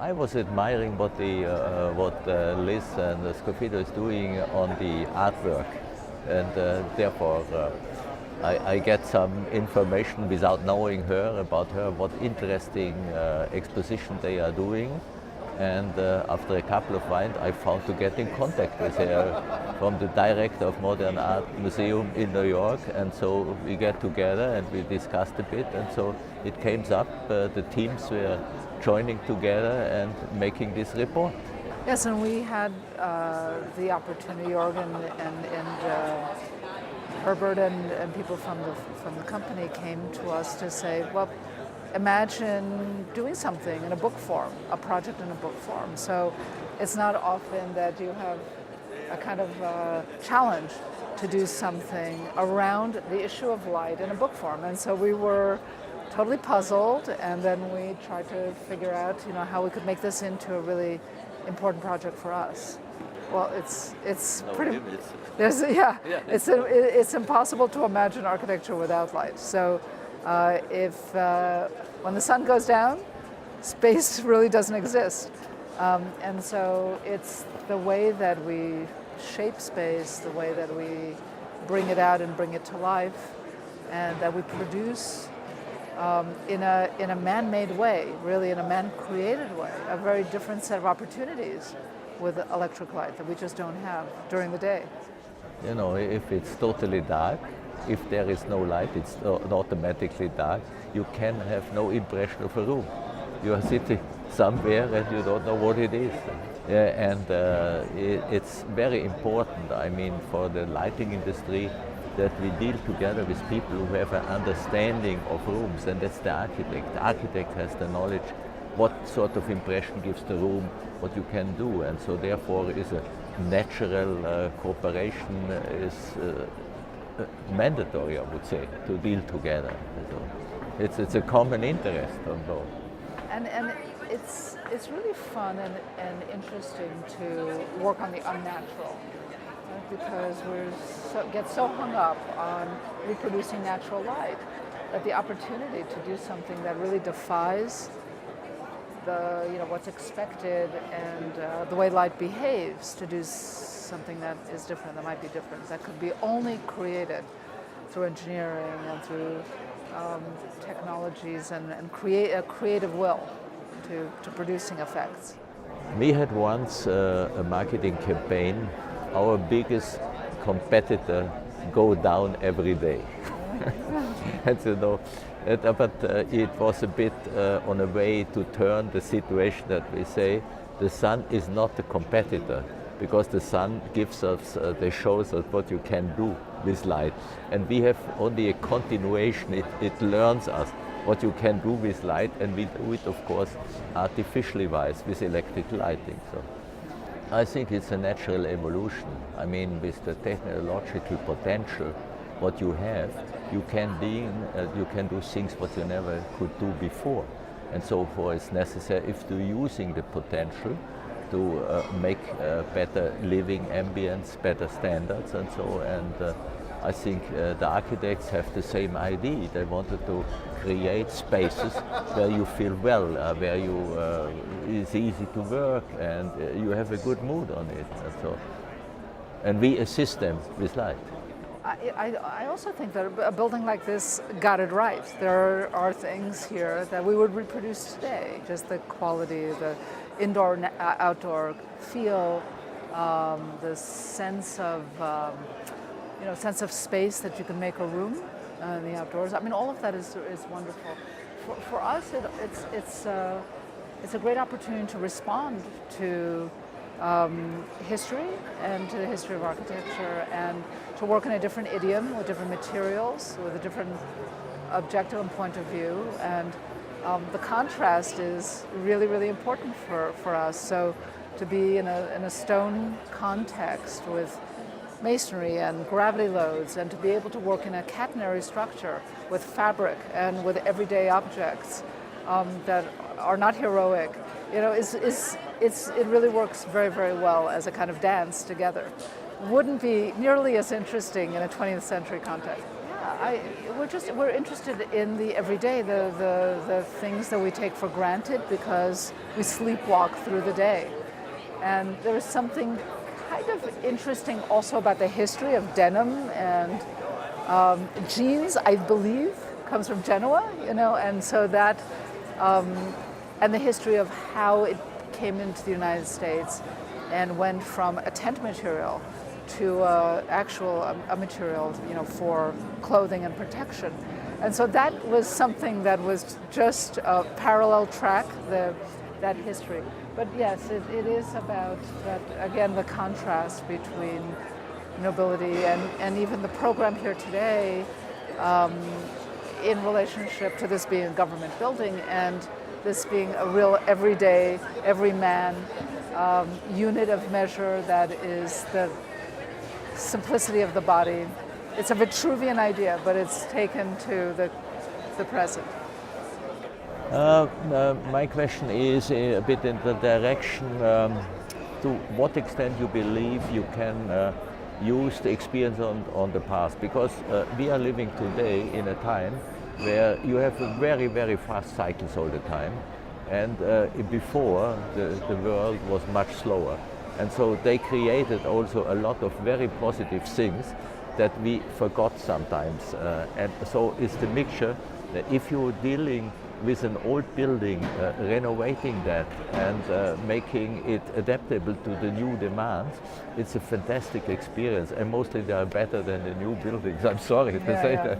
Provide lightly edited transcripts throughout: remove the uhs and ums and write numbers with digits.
I was admiring what Liz and Scofidio is doing on the artwork, and therefore I get some information without knowing her about her, what interesting exposition they are doing. And after a couple of wines, I found to get in contact with her from the director of Modern Art Museum in New York. And so we get together and we discussed a bit. And so it came up, the teams were joining together and making this report. Yes, and we had the opportunity, Jürg and Herbert and people from the company came to us to say, well, imagine doing something in a book form, a project in a book form. So it's not often that you have a kind of challenge to do something around the issue of light in a book form. And so we were totally puzzled, and then we tried to figure out, how we could make this into a really important project for us. Well, it's No pretty. limits. It's impossible to imagine architecture without light. So when the sun goes down, space really doesn't exist. And so it's the way that we shape space, the way that we bring it out and bring it to life, and that we produce in a man-made way, really in a man-created way, a very different set of opportunities with electric light that we just don't have during the day. If it's totally dark, if there is no light, it's automatically dark. You can have no impression of a room. You are sitting somewhere and you don't know what it is. It's very important, for the lighting industry, that we deal together with people who have an understanding of rooms, and that's the architect. The architect has the knowledge what sort of impression gives the room, what you can do, and so therefore is a natural cooperation is mandatory, I would say, to deal together. So it's a common interest on both. And it's really fun and interesting to work on the unnatural, right? Because we get so hung up on reproducing natural light that the opportunity to do something that really defies what's expected and the way light behaves, to do something that is different, that might be different, that could be only created through engineering and through technologies and create a creative will to producing effects. We had once a marketing campaign, our biggest competitor go down every day. And but it was a bit on a way to turn the situation that we say the sun is not the competitor, because the sun gives us, shows us what you can do with light. And we have only a continuation, it learns us what you can do with light, and we do it, of course, artificially wise with electric lighting. So I think it's a natural evolution. With the technological potential, what you have, you can do things what you never could do before. And so for it's necessary, if you're using the potential to make better living ambience, better standards and so, and I think the architects have the same idea. They wanted to create spaces where you feel well, where it's easy to work and you have a good mood on it. And we assist them with light. I also think that a building like this got it right. There are things here that we would reproduce today. Just the quality, the indoor, outdoor feel, the sense of sense of space that you can make a room in the outdoors. All of that is wonderful. For us, it's a great opportunity to respond to history and to the history of architecture, and to work in a different idiom with different materials, with a different objective and point of view. And the contrast is really, really important for us. So to be in a stone context with masonry and gravity loads, and to be able to work in a catenary structure with fabric and with everyday objects that are not heroic, it really works very, very well as a kind of dance together. Wouldn't be nearly as interesting in a 20th century context. Yeah. we're interested in the everyday, the things that we take for granted because we sleepwalk through the day. And there is something kind of interesting also about the history of denim and jeans, I believe, comes from Genoa, and so that, and the history of how it came into the United States and went from a tent material to a material, for clothing and protection. And so that was something that was just a parallel track, that history. But yes, it is about that, again, the contrast between nobility and even the program here today in relationship to this being a government building and this being a real everyday, everyman unit of measure that is the simplicity of the body. It's a Vitruvian idea, but it's taken to the present. My question is a bit in the direction to what extent you believe you can use the experience on the past, because we are living today in a time where you have very, very fast cycles all the time, and before the world was much slower. And so they created also a lot of very positive things that we forgot sometimes. And so it's the mixture that if you're dealing with an old building, renovating that and making it adaptable to the new demands, it's a fantastic experience. And mostly they are better than the new buildings. I'm sorry to say that.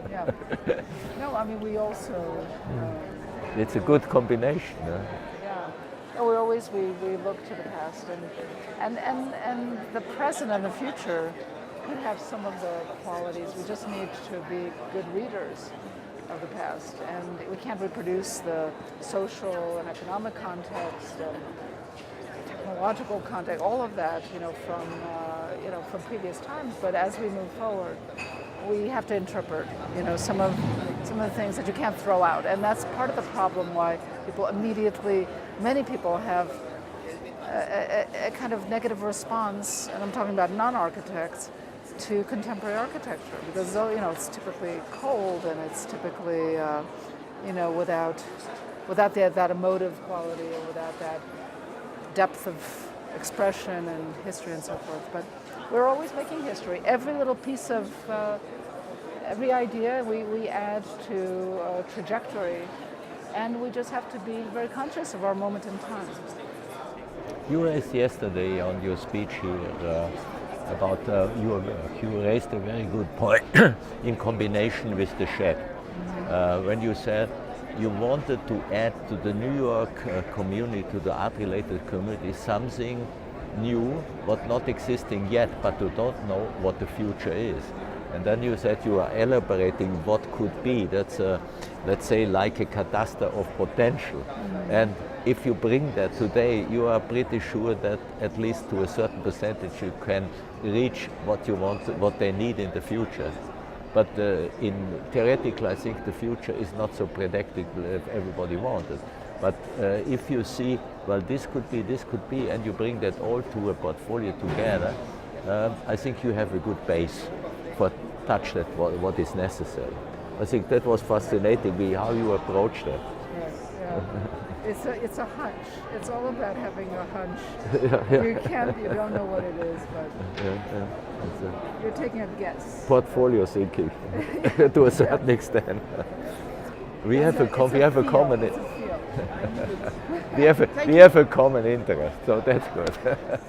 Yeah. No, I mean, we also... it's a good combination. We look to the past and the present and the future could have some of the qualities. We just need to be good readers of the past, and we can't reproduce the social and economic context and technological context, all of that, from previous times. But as we move forward, we have to interpret, some of the things that you can't throw out, and that's part of the problem why many people have a kind of negative response, and I'm talking about non-architects, to contemporary architecture, because it's typically cold and it's typically without that emotive quality or without that depth of expression and history and so forth. But we're always making history. Every little piece of every idea we add to a trajectory, and we just have to be very conscious of our moment in time. You raised yesterday on your speech here about your work. You raised a very good point in combination with the shed. When you said you wanted to add to the New York community, to the art-related community, something new, what not existing yet, but you don't know what the future is. And then you said you are elaborating what could be. That's let's say like a cadastre of potential. And if you bring that today, you are pretty sure that at least to a certain percentage you can reach what you want, what they need in the future. But in theoretical, I think the future is not so predictable if everybody wanted. But if you see, well, this could be, and you bring that all to a portfolio together, I think you have a good base for touch that what is necessary. I think that was fascinating, how you approach that. Yes, yeah. It's a hunch. It's all about having a hunch. You don't know what it is, but you're taking a guess. Portfolio thinking, to a certain extent. We have a common interest, so that's good.